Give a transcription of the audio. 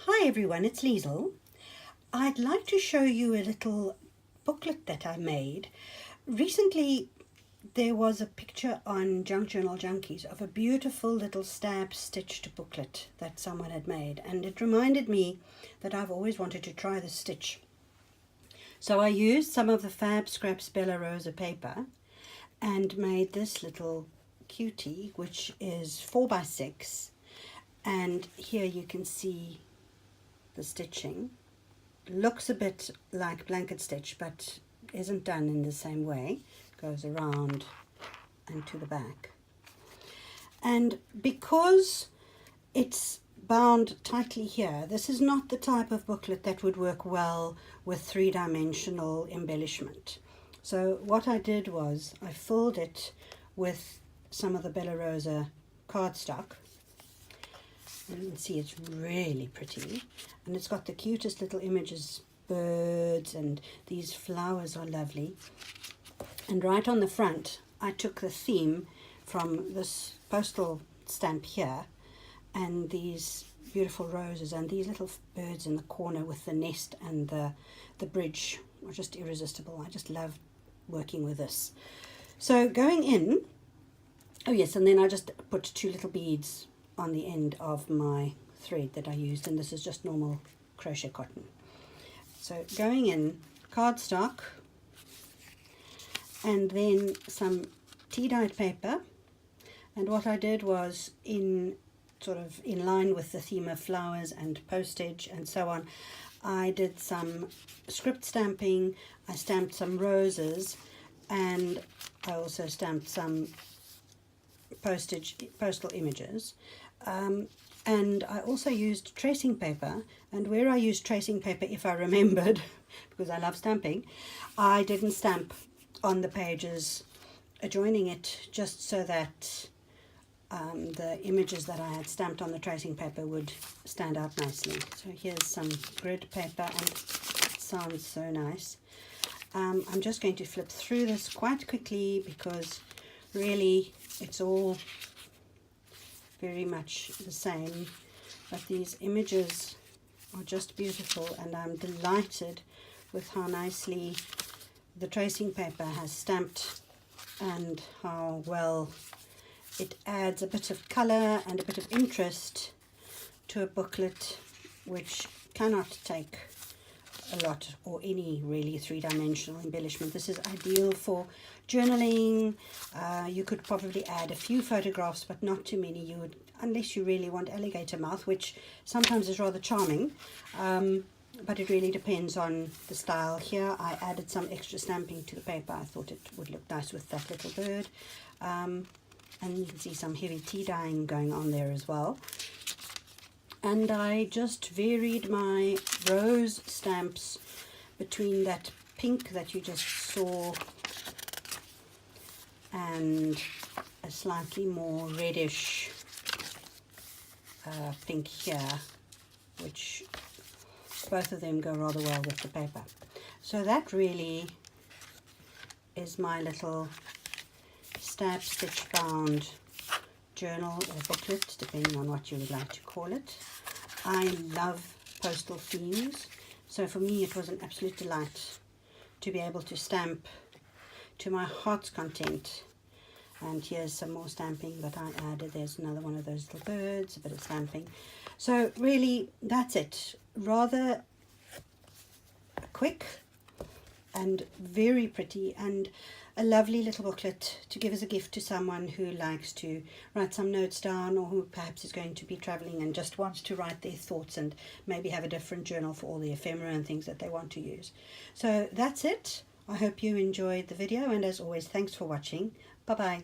Hi everyone, it's Liesl. I'd like to show you a little booklet that I made. Recently there was a picture on Junk Journal Junkies of a beautiful little stab stitched booklet that someone had made, and it reminded me that I've always wanted to try this stitch. So I used some of the Fabscraps Bella Rosa paper and made this little cutie, which is 4x6, and here you can see the stitching. Looks a bit like blanket stitch, but isn't done in the same way. Goes around and to the back. And because it's bound tightly here, this is not the type of booklet that would work well with three-dimensional embellishment. So what I did was I filled it with some of the Bella Rosa cardstock. You can see it's really pretty, and it's got the cutest little images, birds, and these flowers are lovely. And right on the front I took the theme from this postal stamp here, and these beautiful roses and these little birds in the corner with the nest and the bridge are just irresistible. I just love working with this. So going in, oh yes, and then I just put two little beads on the end of my thread that I used, and this is just normal crochet cotton. So going in, cardstock, and then some tea-dyed paper, and what I did was, in line with the theme of flowers and postage and so on, I did some script stamping. I stamped some roses, and I also stamped some postal images, and I also used tracing paper. And where I used tracing paper, if I remembered, because I love stamping, I didn't stamp on the pages adjoining it, just so that the images that I had stamped on the tracing paper would stand out nicely. So here's some grid paper, and it sounds so nice. I'm just going to flip through this quite quickly because really it's all very much the same, but these images are just beautiful, and I'm delighted with how nicely the tracing paper has stamped and how well it adds a bit of colour and a bit of interest to a booklet which cannot take a lot or any really three-dimensional embellishment. This is ideal for journaling. You could probably add a few photographs, but not too many. You would, unless you really want alligator mouth, which sometimes is rather charming, but it really depends on the style. Here I added some extra stamping to the paper. I thought it would look nice with that little bird, and you can see some heavy tea dyeing going on there as well. And I just varied my rose stamps between that pink that you just saw and a slightly more reddish pink here, which both of them go rather well with the paper. So that really is my little stab stitch bound journal or booklet, depending on what you would like to call it. I love postal themes, so for me it was an absolute delight to be able to stamp to my heart's content. And here's some more stamping that I added. There's another one of those little birds, a bit of stamping. So really that's it. Rather quick and very pretty, and a lovely little booklet to give as a gift to someone who likes to write some notes down, or who perhaps is going to be traveling and just wants to write their thoughts and maybe have a different journal for all the ephemera and things that they want to use. So that's it. I hope you enjoyed the video, and as always, thanks for watching. Bye bye.